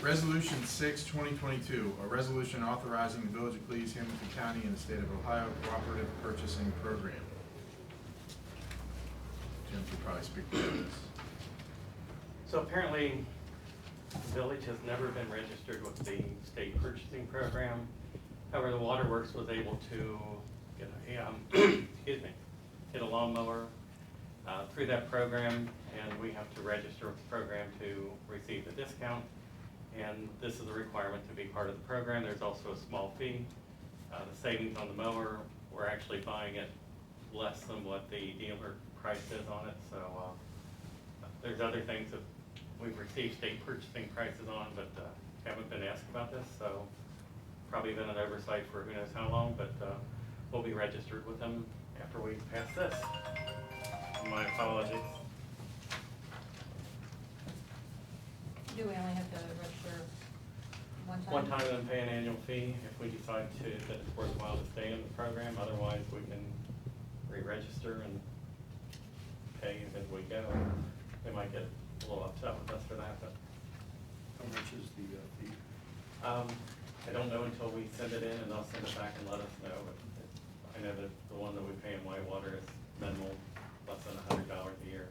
Resolution 6, 2022, a resolution authorizing the Village of Cleves, Hamilton County, and the State of Ohio Cooperative Purchasing Program. Jim could probably speak to this. So apparently, the village has never been registered with the state purchasing program. However, the Waterworks was able to get get a lawnmower through that program, and we have to register with the program to receive the discount. And this is a requirement to be part of the program. There's also a small fee. The savings on the mower, we're actually buying it less than what the dealer price is on it. So there's other things that we've received state purchasing prices on, but haven't been asked about this. So probably been an oversight for who knows how long, but we'll be registered with them after we pass this. My apologies. Do we only have to register one time? One time and then pay an annual fee if we decide that it's worthwhile to stay in the program. Otherwise, we can re-register and pay as we go. They might get a little upset with us for that, but How much is the fee? I don't know until we send it in, and they'll send it back and let us know. But I know that the one that we pay in Whitewater is minimal, less than $100 a year.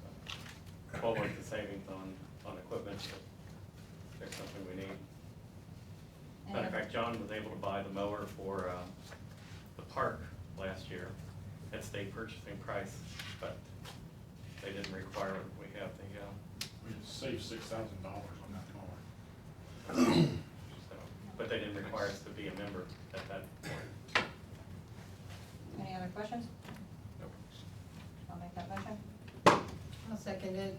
So, well worth the savings on equipment if there's something we need. Matter of fact, John was able to buy the mower for the park last year at state purchasing price, but they didn't require it. We have the We saved $6,000 on that mower. so, but they didn't require us to be a member at that point. Any other questions? Nope. I'll make that motion. I'll second it.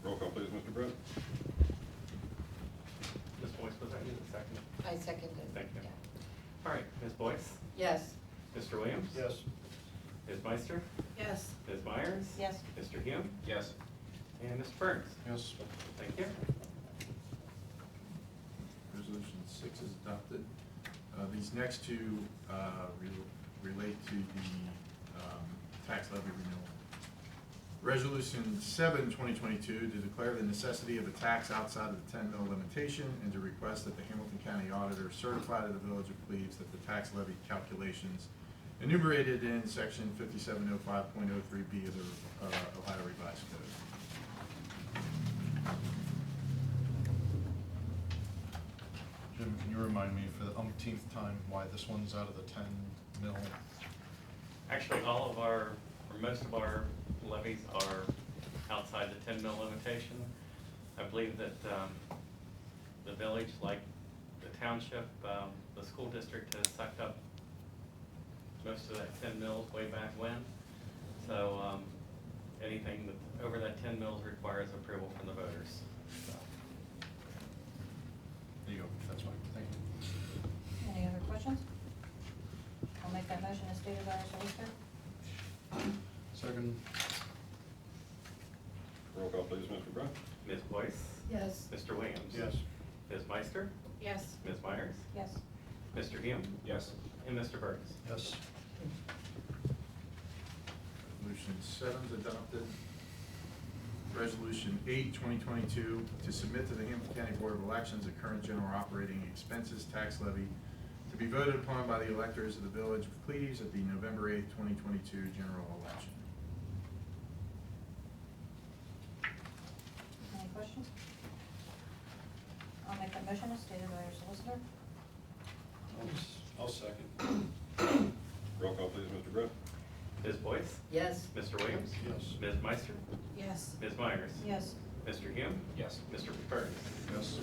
Roll call, please, Mr. Brett. Ms. Boyce, was that you the second? I second it. Thank you. Yeah. All right, Ms. Boyce, Yes. Mr. Williams? Yes. Ms. Meister? Yes. Ms. Myers? Yes. Mr. Hume? Yes. And Mr. Burns? Yes. Thank you. Resolution 6 is adopted. These next two relate to the tax levy renewal. Resolution 7, 2022, to declare the necessity of a tax outside of the 10 mil limitation and to request that the Hamilton County Auditor certify to the Village of Cleves that the tax levy calculations enumerated in section 5705.03B of the Ohio Revised Code. Jim, can you remind me for the umpteenth time why this one's out of the 10 mil? Actually, all of our, or most of our levies are outside the 10 mil limitation. I believe that the village, like the township, the school district has sucked up most of that 10 mils way back when. So anything that over that 10 mils requires approval from the voters. So, There you go, that's fine, thank you. Any other questions? I'll make that motion as stated by our solicitor. Second. Roll call, please, Mr. Brett. Ms. Boyce? Yes. Mr. Williams? Yes. Ms. Meister? Yes. Ms. Myers? Yes. Mr. Hume? Yes. And Mr. Burns? Yes. Resolution 7 is adopted. Resolution 8, 2022, to submit to the Hamilton County Board of Elections a current general operating expenses tax levy to be voted upon by the electors of the Village of Cleves at the November 8, 2022 general election. Any questions? I'll make that motion as stated by our solicitor. I'll second. Roll call, please, Mr. Brett. Ms. Boyce? Yes. Mr. Williams? Yes. Ms. Meister? Yes. Ms. Myers? Yes. Mr. Hume? Yes. Mr. Burns? Yes.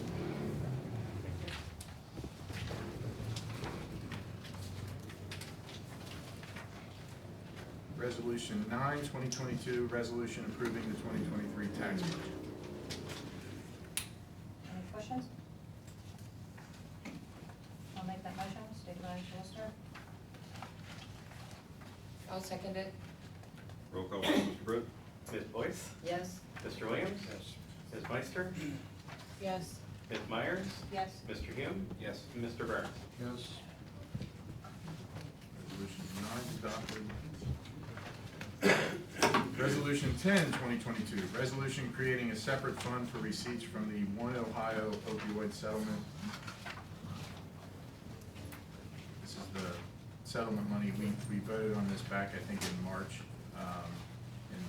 Resolution 9, 2022, resolution approving the 2023 tax budget. Any questions? I'll make that motion as stated by our solicitor. I'll second it. Roll call, please, Mr. Brett. Ms. Boyce? Yes. Mr. Williams? Yes. Ms. Meister? Yes. Ms. Myers? Yes. Mr. Hume? Yes. And Mr. Burns? Yes. Resolution 9 is adopted. Resolution 10, 2022, resolution creating a separate fund for receipts from the One Ohio opioid settlement. This is the settlement money. We voted on this back, I think, in March. And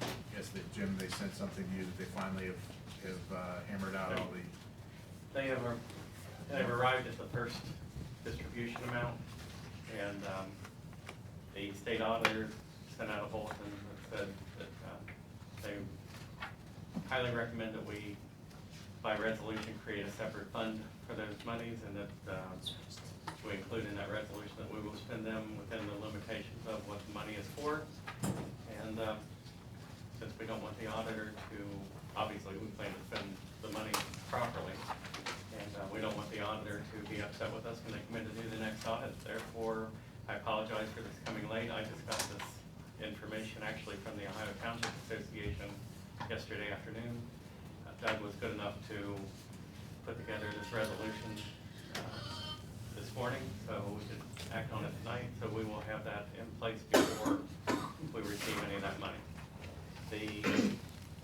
I guess that, Jim, they sent something to you that they finally have hammered out all the. They've arrived at the first distribution amount, and the state auditor sent out a bulletin that said that they highly recommend that we, by resolution, create a separate fund for those monies, and that we include in that resolution that we will spend them within the limitations of what the money is for. And since we don't want the auditor to, obviously, we plan to spend the money properly, and we don't want the auditor to be upset with us when they come in to do the next audit. Therefore, I apologize for this coming late. I just got this information actually from the Ohio Township Association yesterday afternoon. Doug was good enough to put together this resolution this morning, so we could act on it tonight. So we will have that in place before we receive any of that money. The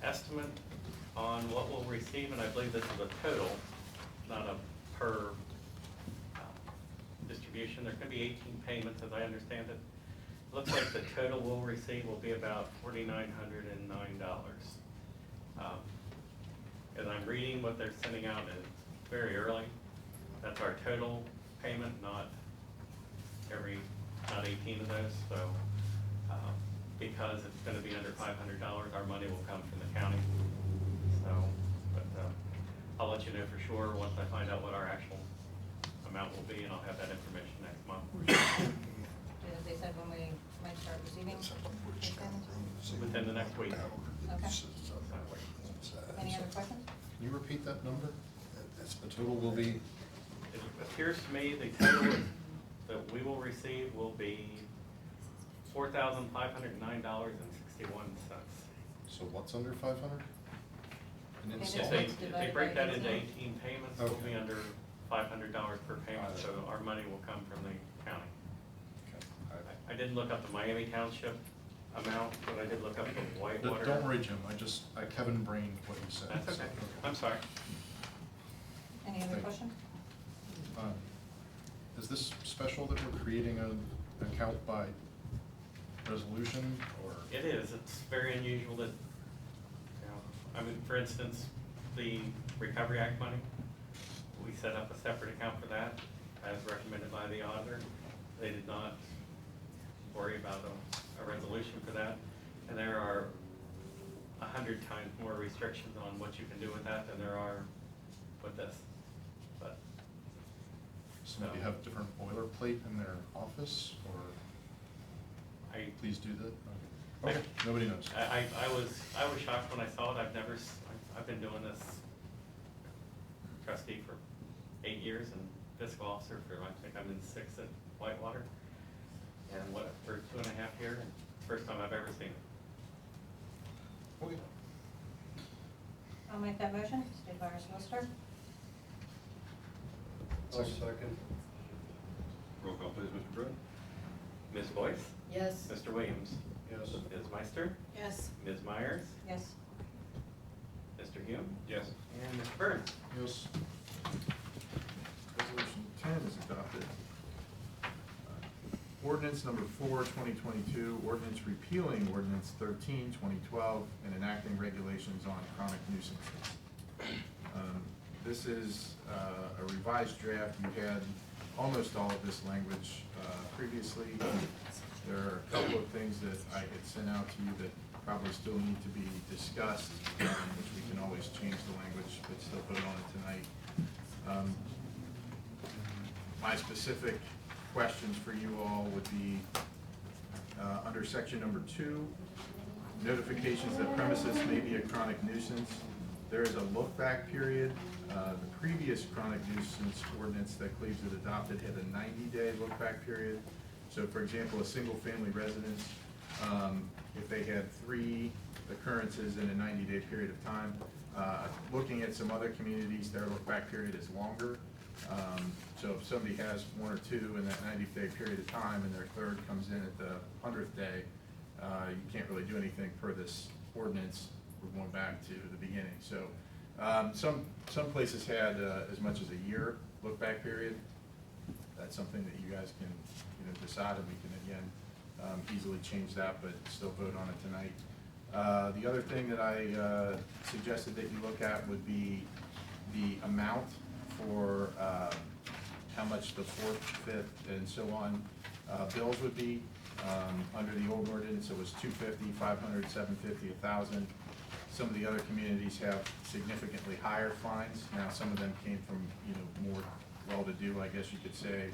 estimate on what we'll receive, and I believe this is a total, not a per distribution. There could be 18 payments, as I understand it. Looks like the total we'll receive will be about $4,909. As I'm reading what they're sending out, it's very early. That's our total payment, not 18 of those. So because it's going to be under $500, our money will come from the county. So, but I'll let you know for sure once I find out what our actual amount will be, and I'll have that information next month. They said when we might start receiving these payments? Within the next week. Okay. Any other questions? Can you repeat that number? The total will be, It appears to me the total that we will receive will be $4,509.61. so what's under 500? An Payments If installment? they break that into 18 payments, we'll be Okay. under $500 per payment, so our money will come from the county. Okay. I didn't look up the Miami Township amount, but I did look up the Whitewater. Don't worry, Jim, I Kevin brained what you said. That's so, okay. I'm sorry. Any other Thank you. questions? Is this special that we're creating an account by resolution, or? It is. It's very unusual that, you know, I mean, for instance, the Recovery Act money, we set up a separate account for that as recommended by the auditor. They did not worry about a resolution for that. And there are 100 times more restrictions on what you can do with that than there are with this. But Somebody have different boilerplate in their office, or I please do that? Okay, nobody knows. I was shocked when I saw it. I've been doing this trustee for 8 years and fiscal officer for, I think I'm in 6 at Whitewater. And for 2.5 years, and first time I've ever seen it. Okay. I'll make that motion, state by our solicitor. Second. Roll call, please, Mr. Britt. Ms. Boyce? Yes. Mr. Williams? Yes. Ms. Meister? Yes. Ms. Myers? Yes. Mr. Hume? Yes. And Mr. Burns? Yes. Resolution 10 is adopted. Ordinance number 4, 2022, ordinance repealing ordinance 13, 2012, and enacting regulations on chronic nuisances. This is a revised draft. You had almost all of this language previously. There are a couple of things that I had sent out to you that probably still need to be discussed, which we can always change the language, but still put it on it tonight. My specific questions for you all would be under section number 2, notifications that premises may be a chronic nuisance. There is a look-back period. The previous chronic nuisance ordinance that Cleves had adopted had a 90-day look-back period. So for example, a single-family residence, if they had 3 occurrences in a 90-day period of time, looking at some other communities, their look-back period is longer. So if somebody has 1 or 2 in that 90-day period of time and their third comes in at the 100th day, you can't really do anything per this ordinance. We're going back to the beginning. So some places had as much as a year look-back period. That's something that you guys can decide, and we can again easily change that, but still vote on it tonight. The other thing that I suggested that you look at would be the amount for how much the fourth, fifth, and so on bills would be. Under the old ordinance, it was $250, $500, $750, $1,000. Some of the other communities have significantly higher fines. Now, some of them came from more well-to-do, I guess you could say.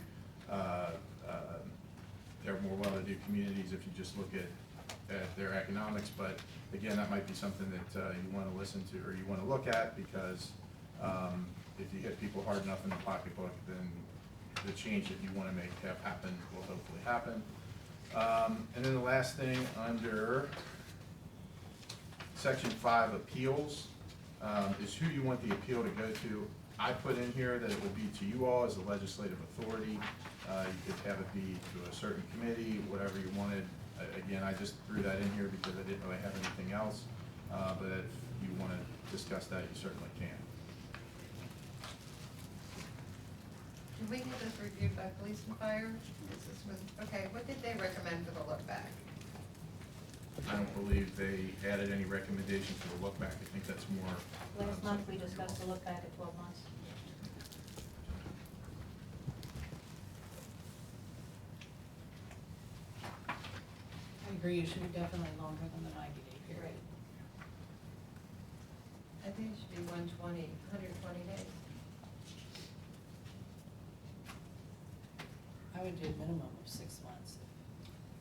They're more well-to-do communities if you just look at their economics. But again, that might be something that you want to listen to or you want to look at, because if you hit people hard enough in the pocketbook, then the change that you want to make have happen will hopefully happen. And then the last thing, under Section 5, appeals, is who you want the appeal to go to. I put in here that it will be to you all as the legislative authority. You could have it be to a certain committee, whatever you wanted. Again, I just threw that in here because I didn't really have anything else. But if you want to discuss that, you certainly can. Did we get this reviewed by police and fire? Okay, what did they recommend for the look back? I don't believe they added any recommendation for the look back. I think that's more. Last month, we discussed the look back at 12 months. I agree, it should be definitely longer than the 90-day period. I think it should be 120 days. I would do a minimum of 6 months.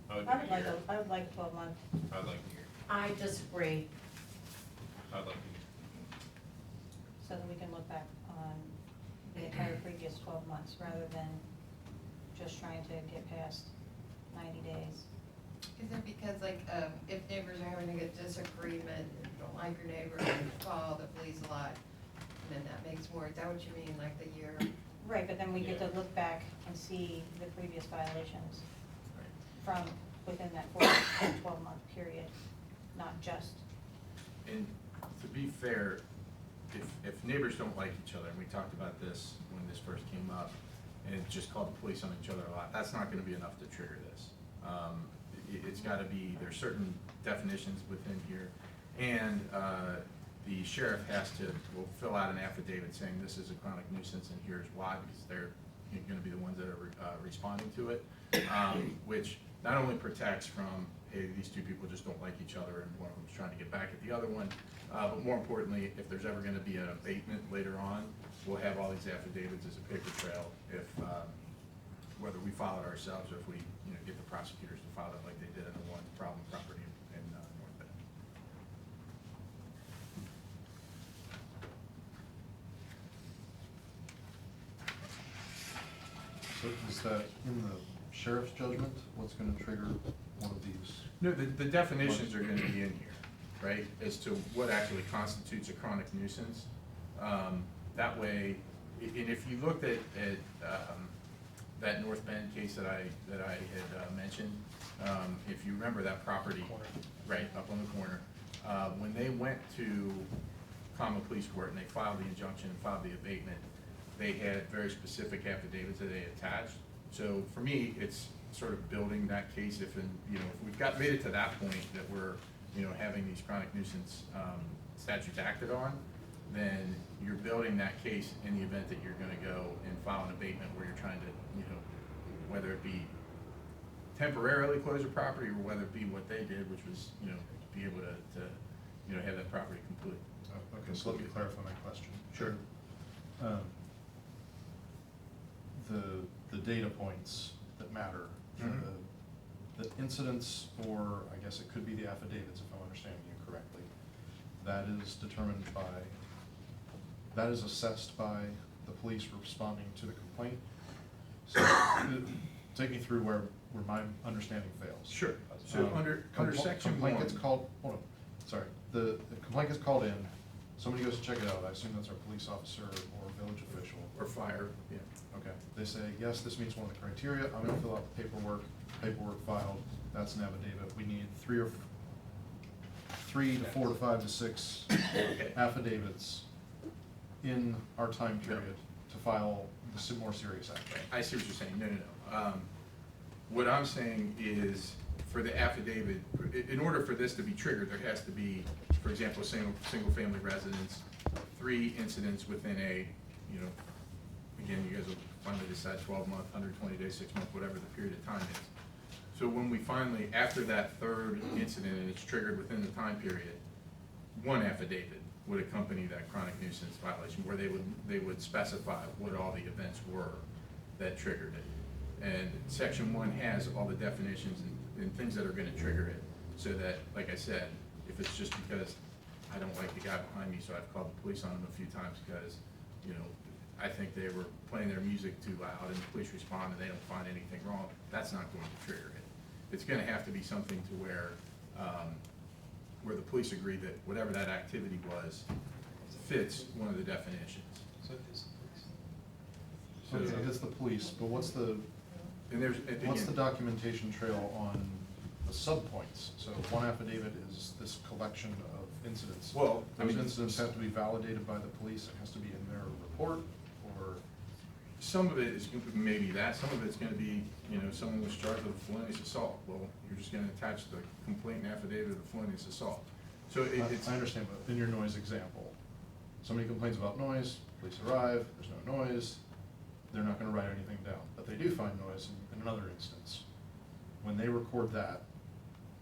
I would like 12 months. I'd like to hear. I disagree. I'd like to hear. So that we can look back on the entire previous 12 months, rather than just trying to get past 90 days. Is it because, like, if neighbors are having a disagreement, and you don't like your neighbor, you call the police a lot, and then that makes more, is that what you mean, like the year? Right, but then we get to Yeah. look back and see the previous violations Right. from within that 12-month period, not just. And to be fair, if neighbors don't like each other, and we talked about this when this first came up, and it just called the police on each other a lot, that's not gonna be enough to trigger this. It's gotta be, there's certain definitions within here, and the sheriff will fill out an affidavit saying this is a chronic nuisance and here's why, because they're gonna be the ones that are responding to it, which not only protects from, hey, these two people just don't like each other and one of them's trying to get back at the other one, but more importantly, if there's ever gonna be an abatement later on, we'll have all these affidavits as a paper trail if, whether we file it ourselves or if we, get the prosecutors to file it like they did in the one problem property in North Bend. So is that in the sheriff's judgment, what's gonna trigger one of these? No, the definitions are gonna be in here, right, as to what actually constitutes a chronic nuisance. That way, and if you looked at that North Bend case that I had mentioned, if you remember that property, right, up on the corner, when they went to common police court and they filed the injunction and filed the abatement, they had very specific affidavits that they attached. So for me, it's sort of building that case if we've made it to that point that we're, having these chronic nuisance statutes acted on, then you're building that case in the event that you're gonna go and file an abatement where you're trying to, whether it be temporarily close a property or whether it be what they did, which was, be able to have that property complete. Oh, okay, so let me clarify my question. Sure. The data points that matter, Mhm. the incidents, or I guess it could be the affidavits, if I'm understanding you correctly, that is determined by, that is assessed by the police responding to the complaint. So, take me through where my understanding fails. Sure. So under section Complaint one. gets called, hold on, sorry, the complaint gets called in, Somebody goes to check it out, I assume that's our police officer or village official. Or fire, yeah. Okay, they say, yes, this meets one of the criteria, I'm gonna fill out the paperwork filed, that's an affidavit. We need 3 to 4 to 5 to 6 Okay. affidavits in our time period to file the more serious action. I see what you're saying, no. What I'm saying is, for the affidavit, in order for this to be triggered, there has to be, for example, single-family residence, 3 incidents within a, again, you guys will finally decide 12-month, 120 days, 6 month, whatever the period of time is. So when we finally, after that 3rd incident and it's triggered within the time period, 1 affidavit would accompany that chronic nuisance violation, where they would specify what all the events were that triggered it. And section 1 has all the definitions and things that are gonna trigger it, so that, like I said, if it's just because I don't like the guy behind me, so I've called the police on him a few times because, I think they were playing their music too loud and the police respond and they don't find anything wrong, that's not going to trigger it. It's gonna have to be something to where the police agree that whatever that activity was fits one of the definitions. So it's the police, but what's the And documentation trail on the sub-points? So 1 affidavit is this collection of incidents. Well, I Those mean- incidents have to be validated by the police, it has to be in their report, or? Some of it is maybe that, some of it's gonna be, someone was charged with a felonious assault. Well, you're just gonna attach the complaint and affidavit of the felonious assault. So it's. I understand, but in your noise example, somebody complains about noise, police arrive, there's no noise, they're not gonna write anything down, but they do find noise in another instance. When they record that,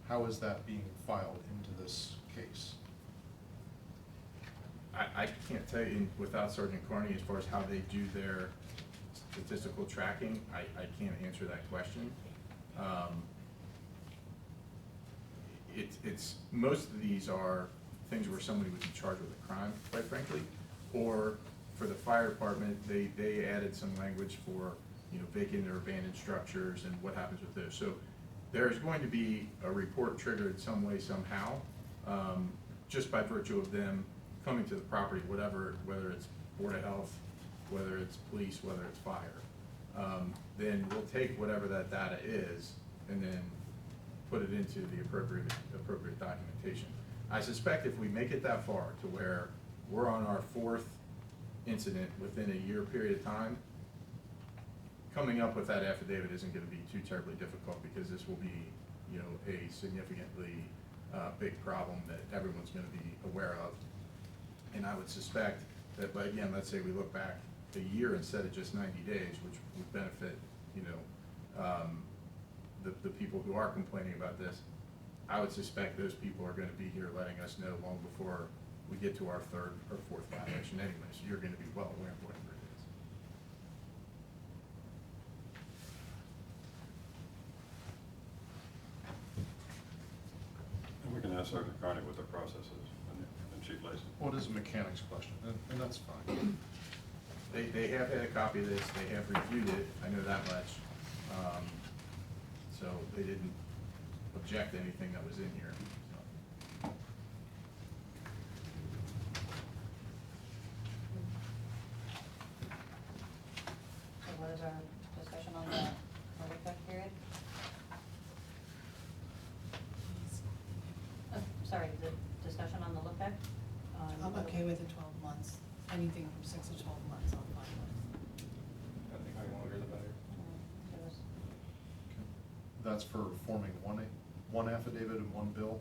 how is that being filed into this case? I can't tell you without Sergeant Carney as far as how they do their statistical tracking. I can't answer that question. It's, most of these are things where somebody was in charge with a crime, quite frankly. Or for the fire department, they added some language for, vacant or abandoned structures and what happens with those. So there's going to be a report triggered some way, somehow, just by virtue of them coming to the property, whether it's Board of Health, whether it's police, whether it's fire. Then we'll take whatever that data is and then put it into the appropriate documentation. I suspect if we make it that far to where we're on our 4th incident within a year period of time, coming up with that affidavit isn't gonna be too terribly difficult, because this will be, a significantly big problem that everyone's gonna be aware of. And I would suspect that, but again, let's say we look back a year instead of just 90 days, which would benefit, the people who are complaining about this. I would suspect those people are gonna be here letting us know long before we get to our 3rd or 4th violation anyway, so you're gonna be well aware of whatever it is. And we can ask Sergeant Carney what the process is, and she plays it. Well, it is a mechanics question, and that's fine. They have had a copy of this, they have reviewed it, I know that much. So they didn't object to anything that was in here, so. So what is our discussion on the look-back period? Sorry, the discussion on the look-back? I'm okay with the 12 months, anything from 6 to 12 months, I'm fine with. I think the longer the better. Give us- That's for forming one affidavit and 1 bill?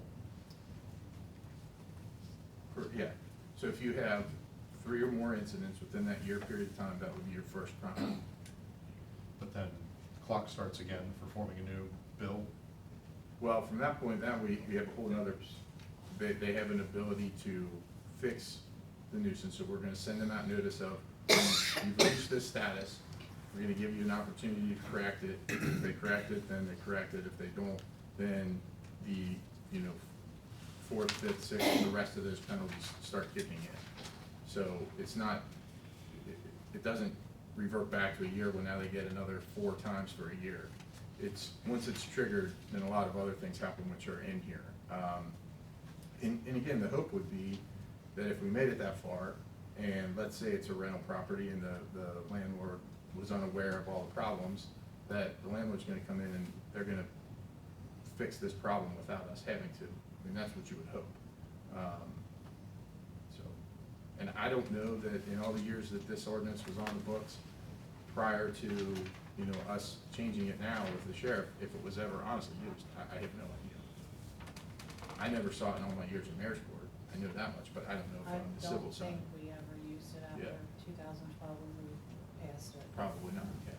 Yeah, so if you have 3 or more incidents within that year period of time, that would be your first crime. But then clock starts again for forming a new bill? Well, from that point, we have a whole nother, they have an ability to fix the nuisance, so we're gonna send them out notice of, you've reached this status, we're gonna give you an opportunity to correct it. If they correct it, then they correct it. If they don't, then the, 4th, 5th, 6th, the rest of those penalties start kicking in. So it's not, it doesn't revert back to a year when now they get another 4 times for a year. It's, once it's triggered, then a lot of other things happen which are in here. And again, the hope would be that if we made it that far, and let's say it's a rental property and the landlord was unaware of all the problems, that the landlord's gonna come in and they're gonna fix this problem without us having to. I mean, that's what you would hope. So, and I don't know that in all the years that this ordinance was on the books, prior to, you know, us changing it now with the sheriff, if it was ever honestly used, I have no idea. I never saw it in all my years in mayor's court, I know that much, but I don't know if I on the civil don't side. think we ever used it after Yeah. 2012 when we passed it. Probably not, yeah.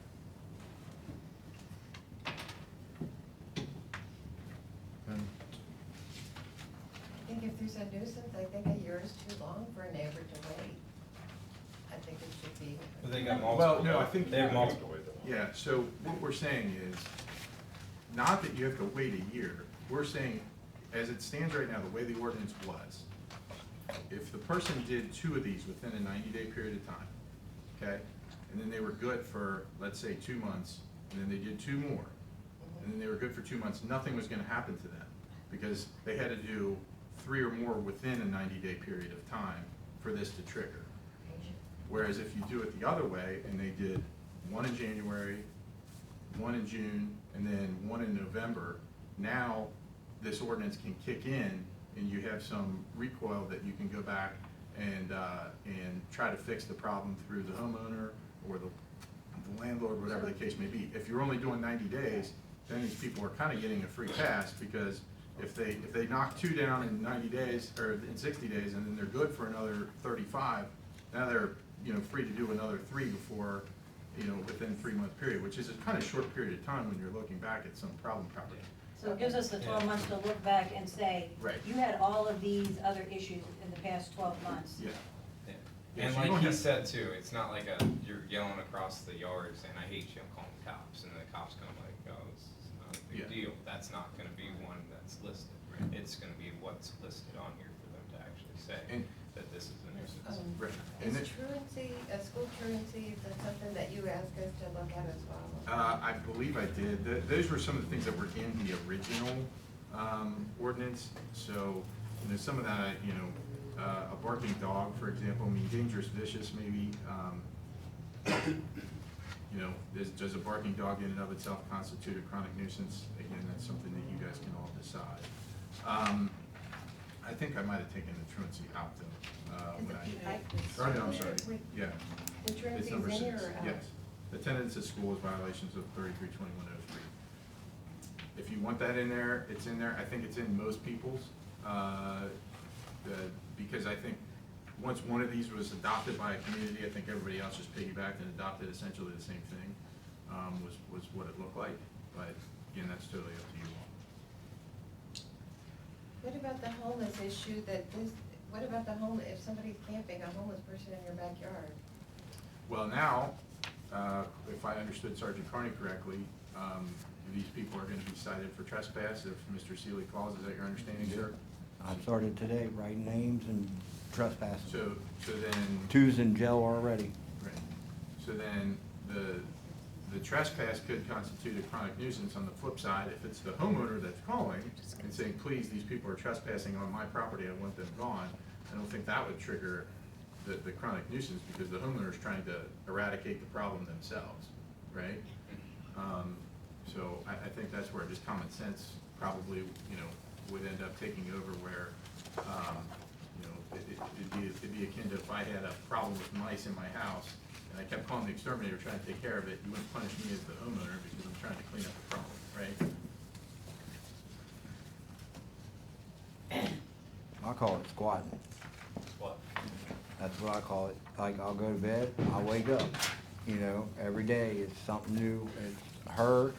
And I think if there's a nuisance, I think a year is too long for a neighbor to wait. I think it should be. But they got multiple. Well, no, I think. They have multiple. Yeah, so what we're saying is, not that you have to wait a year, we're saying, as it stands right now, the way the ordinance was, if the person did 2 of these within a 90-day period of time, okay, and then they were good for, let's say, 2 months, and then they did 2 more, and then they were good for 2 months, nothing was gonna happen to them, because they had to do 3 or more within a 90-day period of time for this to trigger. Whereas if you do it the other way, and they did 1 in January, 1 in June, and then 1 in November, now this ordinance can kick in, and you have some recoil that you can go back and try to fix the problem through the homeowner or the landlord, whatever the case may be. If you're only doing 90 days, then these people are kind of getting a free pass, because if they knock 2 down in 90 days, or in 60 days, and then they're good for another 35, now they're, you know, free to do another 3 before, you know, within 3-month period, which is a kind of short period of time when you're looking back at some problem property. So it gives us the 12 months to look back and say, Right. you had all of these other issues in the past 12 months. Yeah. Yeah. Yeah, And so you don't like he have- said too, it's not like you're yelling across the yard saying, I hate you, I'm calling the cops, and the cops going like, oh, it's not a big Yeah. deal. That's not gonna be one that's listed, right? It's gonna be what's listed on here for them to actually say And- that this is a nuisance. Right. And Is it- truancy, a school truancy, is that something that you asked us to look at as well? I believe I did. Those were some of the things that were in the original ordinance. So, you know, some of that, you know, a barking dog, for example, I mean, dangerous, vicious, maybe. You know, does a barking dog in and of itself constitute a chronic nuisance? Again, that's something that you guys can all decide. I think I might have taken the truancy out though, when I. Oh, no, I'm sorry, yeah. The It's truancy's number in 6, here or out? yes. Attendance at school is violations of 332103. If you want that in there, it's in there. I think it's in most people's, because I think once one of these was adopted by a community, I think everybody else just piggybacked and adopted essentially the same thing, was what it looked like. But again, that's totally up to you all. What about the homeless issue what about the if somebody's camping, a homeless person in your backyard? Well, now, if I understood Sergeant Carney correctly, these people are gonna be cited for trespass if Mr. Seeley calls. Is that your understanding, sir? I started today writing names and trespassing. So then. 2's in jail already. Right. So then the trespass could constitute a chronic nuisance. On the flip side, if it's the homeowner that's calling and saying, please, these people are trespassing on my property, I want them gone, I don't think that would trigger the chronic nuisance, because the homeowner is trying to eradicate the problem themselves, right? So I think that's where just common sense probably, you know, would end up taking over, where, you know, it'd be akin to if I had a problem with mice in my house, and I kept calling the exterminator trying to take care of it, you wouldn't punish me as the homeowner because I'm trying to clean up the problem, right? I call it squatting. What? That's what I call it. Like, I'll go to bed, I'll wake up, you know, every day it's something new. It's her,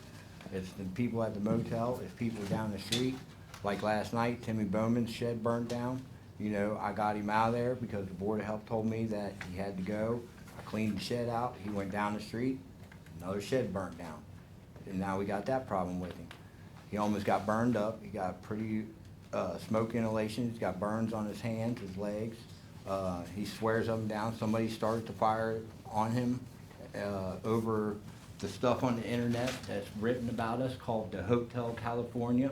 it's the people at the motel, it's people down the street. Like last night, Timmy Bowman's shed burned down. You know, I got him out of there because the Board of Health told me that he had to go. I cleaned the shed out, he went down the street, another shed burned down. And now we got that problem with him. He almost got burned up, he got pretty smoke inhalation, he's got burns on his hands, his legs. He swears up and down somebody started the fire on him over the stuff on the internet that's written about us called the Hotel California.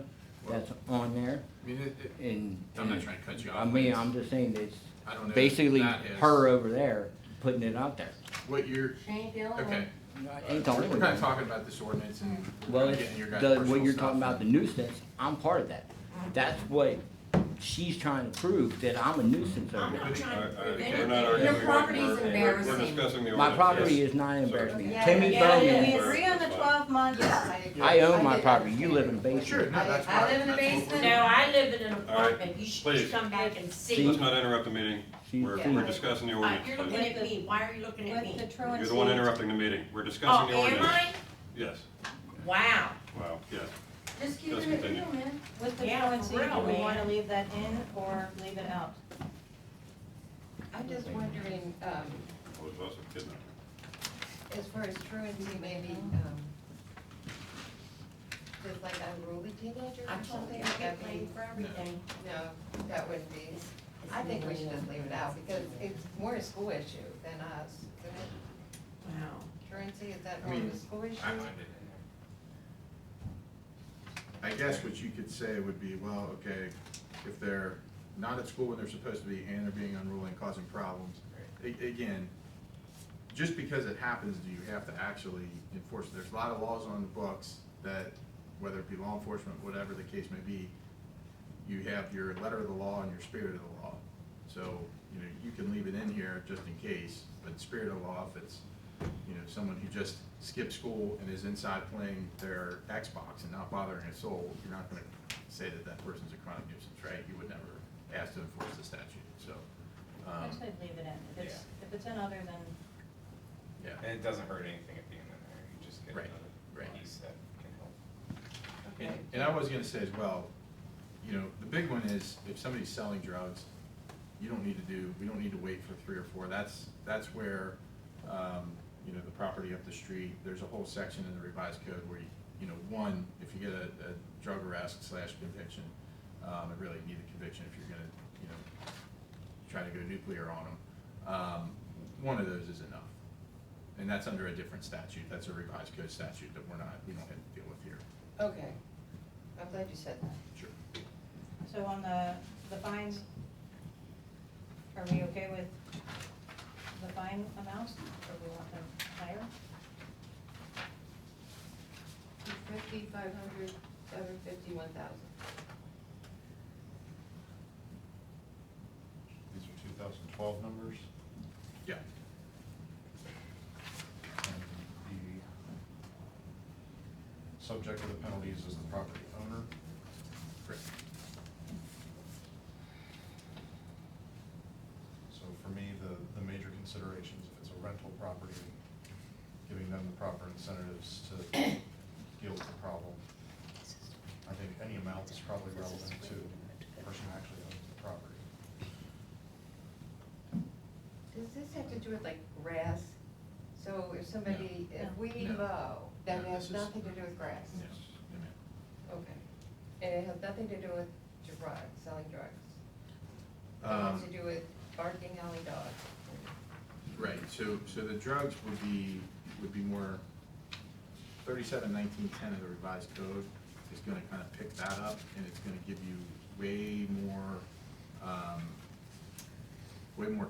That's on there. I mean, And I'm not trying to cut you off. I mean, I'm just saying I don't know. if basically that is- her over there putting it out there. What you're, She ain't the only okay. one. I ain't the only We're one. kinda talking about this ordinance and Well, we're it's getting your guys' the, personal what you're stuff. talking about, the nuisance, I'm part of that. That's what she's trying to prove, that I'm a nuisance over I'm there. not trying to prove We're anything. not arguing. Your property's We're embarrassing. discussing the ordinance. My property yes. is not embarrassing. Yeah, Timmy Yeah, Bowman, we agree on the 12 months. I own my did property, you understand. live in the basement. Sure, no, that's why. I live in the that's what we're basement. No, doing. I live in an All right, apartment, you should please. come back and See? see. Let's not interrupt the meeting. See? We're Yeah. discussing the ordinance. You're looking please. at me, why are you looking at With the me? truancy. You're the one interrupting the meeting. We're Oh, discussing the am ordinance. I? Yes, Wow. wow, yes. Just keep Just it continue. real, man. With the Yeah, for truancy, do real, we man. wanna leave that in or leave it out? I'm just wondering, I was also kidding. as far as truancy, maybe, just like unruly teenagers I or told something, you, would I get that be? blamed for everything. No, that wouldn't be. I think we should just leave it out, because it's more a school issue than us, isn't it? Wow. Truancy, is that I more of mean, a school issue? I mind it in I guess what you could say would be, well, okay, if they're not at school when they're supposed to be and they're being unruly and causing problems, again, just because it happens, do you have to actually enforce it? There's a lot of laws on the books that, whether it be law enforcement, whatever the case may be, you have your letter of the law and your spirit of the law. So, you know, you can leave it in here just in case, but spirit of the law, if it's, you know, someone who just skipped school and is inside playing their Xbox and not bothering a soul, you're not gonna say that that person's a chronic nuisance, right? You would never ask to enforce the statute, so. I'd say leave it in. If it's in other than, Yeah. there. And it doesn't hurt anything at being in there, you just get Right, another right. piece that can help. And I was gonna say as well, you know, the big one is if somebody's selling drugs, we don't need to wait for 3 or 4. That's where, you know, the property up the street, there's a whole section in the revised code where you know, one, if you get a drug arrest / conviction, it really need a conviction if you're gonna, you know, try to go nuclear on them. One of those is enough. And that's under a different statute. That's a revised code statute that we don't have to deal with here. Okay, I'm glad you said that. Sure. so on the fines, are we okay with the fine amounts, or we want them higher? 50, 500, 750, 1,000. These are 2012 numbers. Yeah. And the subject of the penalties is the property owner. Correct. So for me, the major considerations, if it's a rental property, giving them the proper incentives to deal with the problem. I think any amount is probably relevant to the person who actually owns the property. Does this have to do with like grass? So if somebody, if we No. mow, that No, has this is- nothing to do with grass? Yes. Amen. Okay. And it has nothing to do with drugs, selling drugs? It has to do with barking alley dogs? Right, so the drugs would be more, 371910 of the revised code is gonna kind of pick that up, and it's gonna give you way more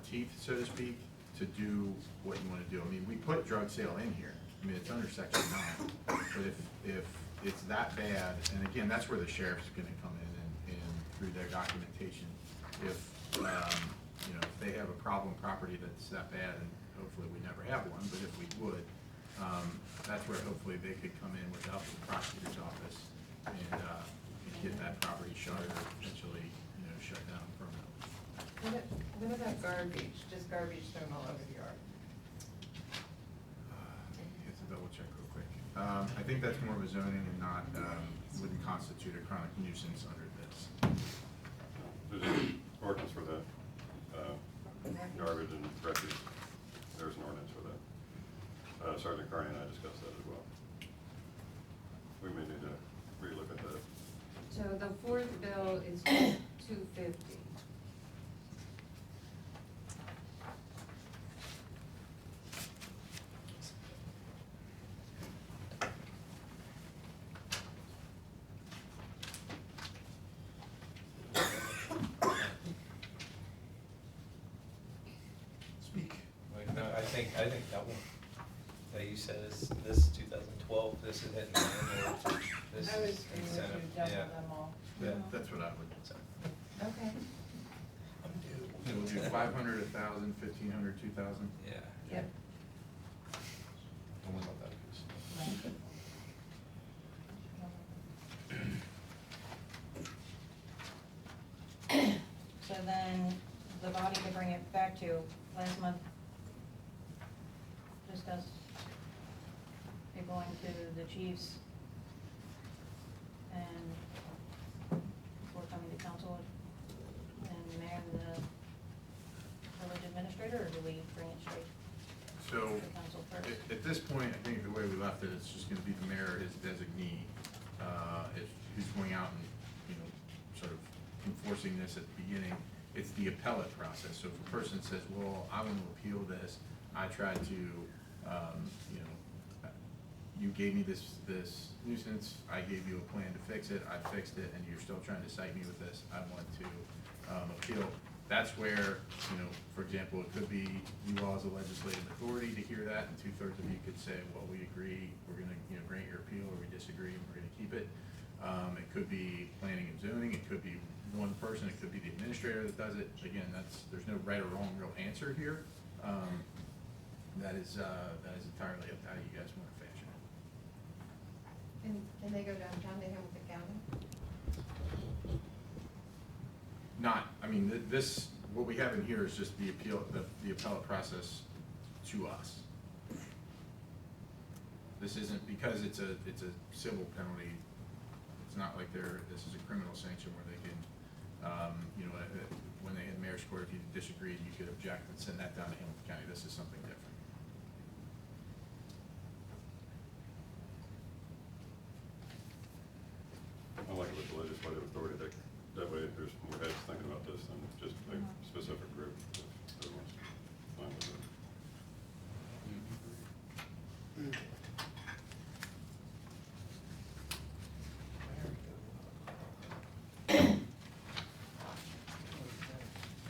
teeth, so to speak, to do what you wanna do. I mean, we put drug sale in here, I mean, it's under section 9, but if it's that bad, and again, that's where the sheriff's gonna come in and through their documentation, if, you know, if they have a problem property that's that bad, and hopefully we never have one, but if we would, that's where hopefully they could come in with the help of the prosecutor's office and get that property shuttered or potentially, you know, shut down permanently. What about garbage? Just garbage thrown all over the yard? You have to double check real quick. I think that's more of a zoning and not, wouldn't constitute a chronic nuisance under this. There's an ordinance for that, garbage and refuse. There's an ordinance for that. Sergeant Carney and I discussed that as well. We may need to relook at that. So the fourth bill is $250. think that one, that you said is, this is 2012, this is hitting the annual, this I would is agree with incentive, you, double yeah. them all. That's what I would. So, Okay. I'm due. So we'll do 500, 1,000, 1,500, 2,000. Yeah. Yep. Don't worry about that piece. So then, the body to bring it back to, last month, discussed it going to the chiefs and before coming to council and the mayor and the village administrator, or do we bring it straight So, to council first? at this point, I think the way we left it, it's just gonna be the mayor, his designee, if who's going out and, you know, sort of enforcing this at the beginning. It's the appellate process. So if a person says, well, I want to appeal this, I tried to, you know, you gave me this nuisance, I gave you a plan to fix it, I fixed it, and you're still trying to cite me with this, I want to appeal. That's where, you know, for example, it could be you all as a legislative authority to hear that, and 2/3 of you could say, well, we agree, we're gonna, you know, grant your appeal, or we disagree, and we're gonna keep it. It could be planning and zoning, it could be one person, it could be the administrator that does it. Again, there's no right or wrong real answer here. That is entirely up to how you guys want to fashion it. Can they go downtown to him with the county? Not, I mean, this, what we have in here is just the appeal, the appellate process to us. This isn't, because it's a civil penalty, it's not like this is a criminal sanction where they can, you know, when they had mayor's court, if you disagreed, you could object and send that down to Hamilton County. This is something different. I like it with the legislative authority, that way there's more heads thinking about this than just a specific group, if everyone's fine with it.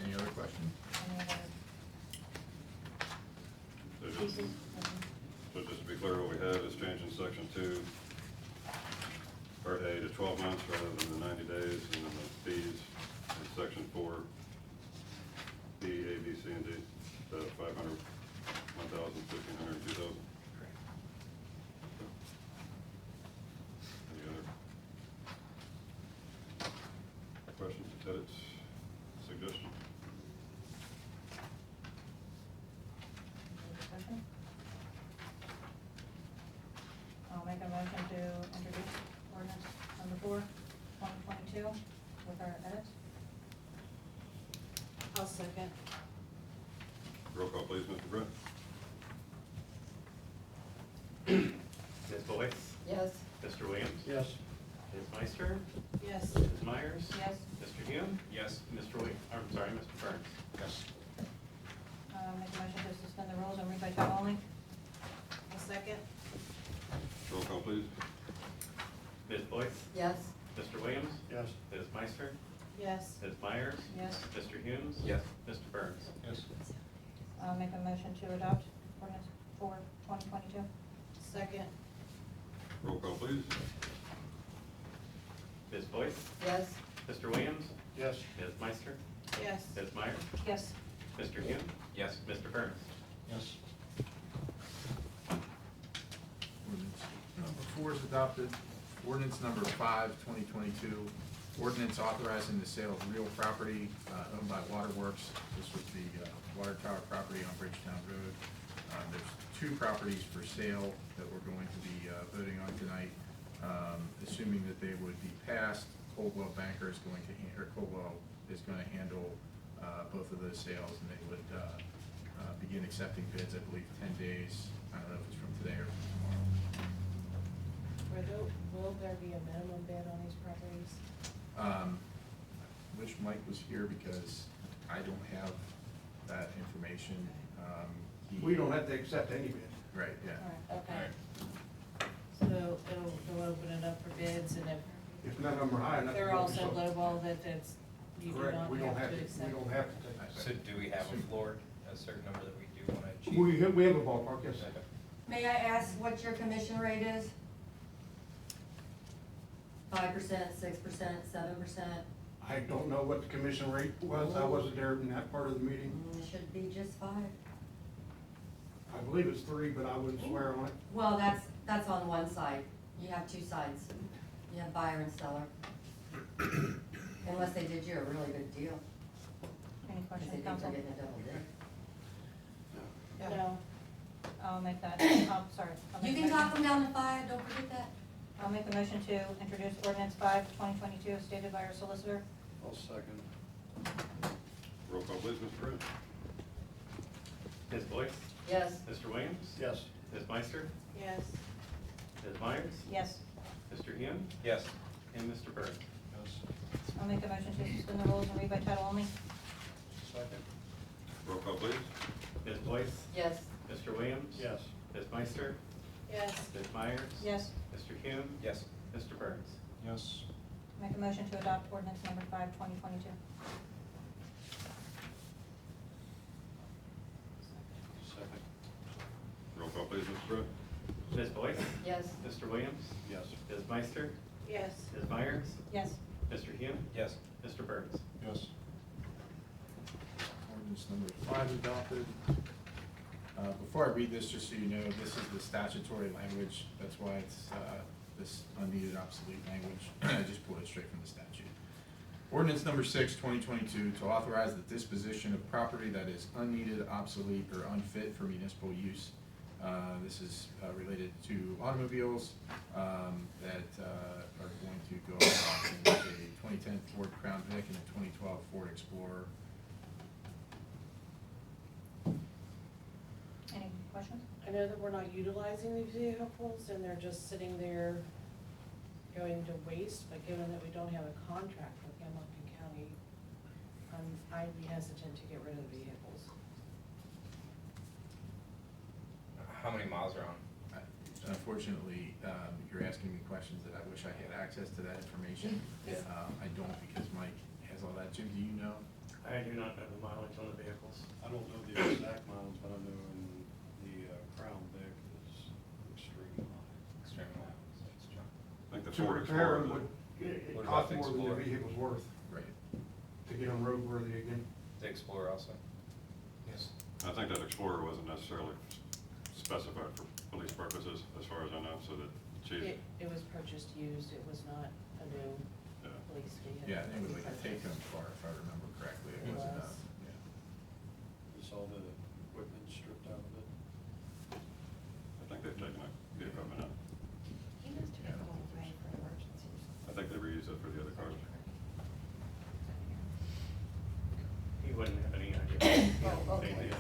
Any other questions? Any other So just, pieces? so just to be clear, what we have is changing section 2, part A to 12 months rather than the 90 days, and then the fees in section 4, B, A, B, C, and D, the 500, 1,000, 1,500, 2,000. Any other questions, edits, suggestions? Discussion? I'll make a motion to introduce ordinance number 4, 2022, with our edits. I'll second. Roll call, please, Mr. Brett. Ms. Boyce? Yes. Mr. Williams? Yes. Ms. Meister? Yes. Ms. Myers? Yes. Mr. Hume? Yes. Mr. Williams, I'm sorry, Mr. Burns? Yes. Make a motion to suspend the rules and read by title only. I'll second. Roll call, please. Ms. Boyce? Yes. Mr. Williams? Yes. Ms. Meister? Yes. Ms. Myers? Yes. Mr. Humes? Yes. Mr. Burns? Yes. Make a motion to adopt ordinance 4, 2022. Second. Roll call, please. Ms. Boyce? Yes. Mr. Williams? Yes. Ms. Meister? Yes. Ms. Myers? Yes. Mr. Hume? Yes. Mr. Burns? Yes. Ordinance number 4 is adopted. Ordinance number 5, 2022, ordinance authorizing the sale of real property owned by Waterworks. This was the water tower property on Bridgetown Road. There's 2 properties for sale that we're going to be voting on tonight. Assuming that they would be passed, Coldwell Banker is going to, Coldwell is going to handle both of those sales, and they would begin accepting bids, I believe, 10 days. I don't know if it's from today or from tomorrow. Will there be a minimum bid on these properties? Wish Mike was here because I don't have that information. We don't have to accept any bid. Right, yeah. All right, okay. So it'll open it up for bids, and If none of them are high if enough. they're to go, all so so- lowball that it's, you do Correct, not we don't have to we accept. don't have to take. So do we have a floor, a certain number that we do want to We have a ballpark, yes. May I ask what your commission rate is? 5%, 6%, 7%? I don't know what the commission rate was, I wasn't there in that part of the meeting. It should be just 5. I believe it's 3, but I wouldn't swear on it. Well, that's on one side. You have two sides. You have buyer and seller. Unless they did you a really good deal. Any Because questions, they think council? they're getting a double dip. No. I'll make that, oh, sorry. I'll You make can a talk motion- them down to 5, don't forget that. I'll make a motion to introduce ordinance 5/2022 as stated by our solicitor. I'll second. Roll call please, Mr. Prince. Ms. Boyce? Yes. Mr. Williams? Yes. Ms. Meister? Yes. Ms. Myers? Yes. Mr. Hume? Yes. And Mr. Burns? Yes. I'll make a motion to suspend the rules and read by title only. Second. Roll call please. Ms. Boyce? Yes. Mr. Williams? Yes. Ms. Meister? Yes. Ms. Myers? Yes. Mr. Hume? Yes. Mr. Burns? Yes. Make a motion to adopt ordinance number 5/2022. Second. Roll call please, Mr. Prince. Ms. Boyce? Yes. Mr. Williams? Yes. Ms. Meister? Yes. Ms. Myers? Yes. Mr. Hume? Yes. Mr. Burns? Yes. Ordinance number 5 adopted. Before I read this, just so you know, this is the statutory language. That's why it's this unneeded obsolete language. I just pulled it straight from the statute. Ordinance number 6/2022 to authorize the disposition of property that is unneeded, obsolete, or unfit for municipal use. This is related to automobiles that are going to go off in a 2010 Ford Crown Vic and a 2012 Ford Explorer. Any questions? I know that we're not utilizing these vehicles and they're just sitting there going to waste, but given that we don't have a contract with Hamilton County, I'd be hesitant to get rid of the vehicles. How many miles are on? Unfortunately, you're asking me questions that I wish I had access to that information. I don't because Mike has all that. Jim, do you know? I do not know the mileage on the vehicles. I don't know the exact miles, but I know in the Crown Vic is extremely high. Extreme miles. That's John. I think the To Ford repair Explorer. them it What costs about the more than the Explorer? vehicle's worth Right. to get them roadworthy again. The Explorer also? Yes. I think that Explorer wasn't necessarily specified for police purposes, as far as I know, so that the chief, It was purchased used, it was not a new yeah. police vehicle. Yeah, I think it was like a take-home car, if I remember correctly. It It wasn't was. Just all the equipment stripped out of it. I think they've taken the equipment out. He must Yeah, I have don't gone think away for emergencies. I think they reused it for the other cars. He wouldn't have any idea. Oh, okay. They did.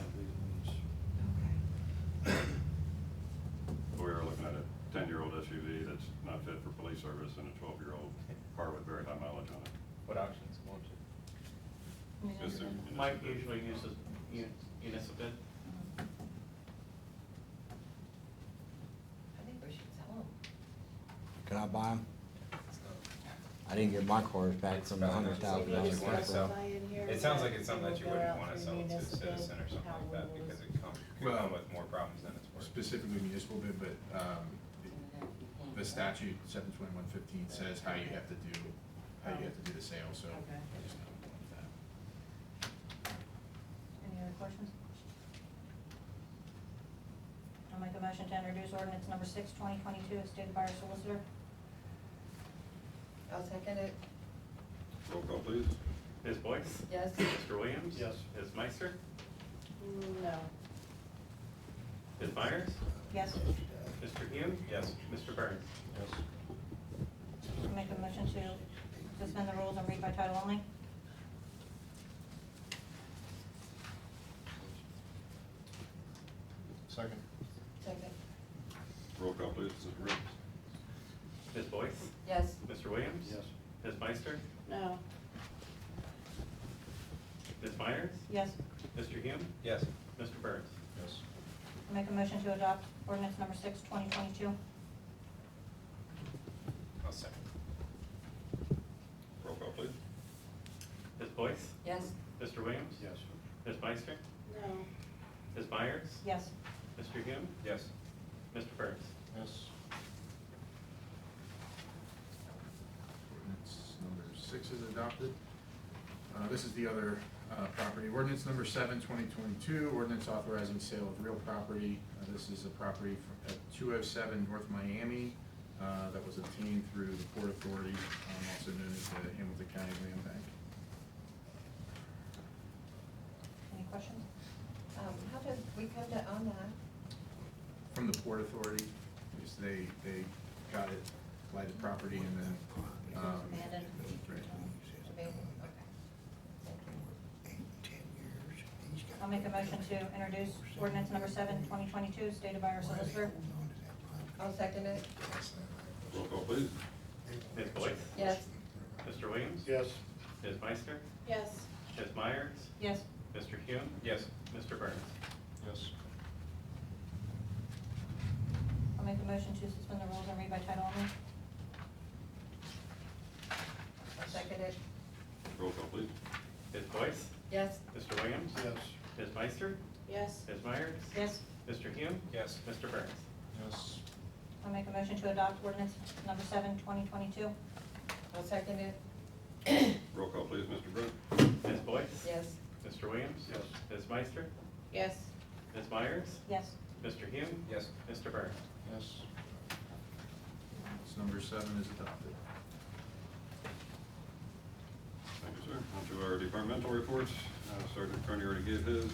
We were looking at a 10-year-old SUV that's not fit for police service and a 12-year-old car with very high mileage on it. What auctions going to? Just Municipal. in- Mike usually uses Unisabid. I think we should sell them. Can I buy them? I didn't get my cars back It's from the about $100,000 something that you wanna sell. Specify in here It sounds like that it's something that you it will go wouldn't out wanna through sell to a municipal, citizen or something how like that, we because will- it could Well, come with more problems than it's worth. Specifically municipal bid, but the statute 72115 says how you have to do the sale, so Okay. I just don't want that. Any other questions? I'll make a motion to introduce ordinance number 6/2022 as stated by our solicitor. I'll second it. Roll call, please. Ms. Boyce? Yes. Mr. Williams? Yes. Ms. Meister? No. Ms. Myers? Yes. Mr. Hume? Yes. Mr. Burns? Yes. I'll make a motion to suspend the rules and read by title only. Second. Second. Roll call, please. Mr. Prince. Ms. Boyce? Yes. Mr. Williams? Yes. Ms. Meister? No. Ms. Myers? Yes. Mr. Hume? Yes. Mr. Burns? Yes. I'll make a motion to adopt ordinance number 6/2022. I'll second. Roll call, please. Ms. Boyce? Yes. Mr. Williams? Yes. Ms. Meister? No. Ms. Ms. Myers? Yes. Mr. Hume? Yes. Mr. Burns? Yes. Ordinance number 6 is adopted. This is the other property. Ordinance number 7, 2022, ordinance authorizing sale of real property. This is a property at 207 North Miami that was obtained through the Port Authority, also known as the Hamilton County Land Bank. Any questions? How did we come to own that? From the Port Authority, because they got it, blighted property, and then. Abandoned. Right. Abandoned? Okay. Thank you. I'll make a motion to introduce ordinance number 7, 2022, stated by our solicitor. I'll second it. Roll call, please. Ms. Boyce? Yes. Mr. Williams? Yes. Ms. Meister? Yes. Ms. Myers? Yes. Mr. Hume? Yes. Mr. Burns? Yes. I'll make a motion to suspend the rules and read by title only. I'll second it. Roll call, please. Ms. Boyce? Yes. Mr. Williams? Yes. Ms. Meister? Yes. Ms. Myers? Yes. Mr. Hume? Yes. Mr. Burns? Yes. I'll make a motion to adopt ordinance number 7, 2022. I'll second it. Roll call, please, Mr. Brunt. Ms. Boyce? Yes. Mr. Williams? Yes. Ms. Meister? Yes. Ms. Myers? Yes. Mr. Hume? Yes. Mr. Burns? Yes. Ordinance number 7 is adopted. Thank you, sir. On to our departmental reports. Sergeant Carney already gave his.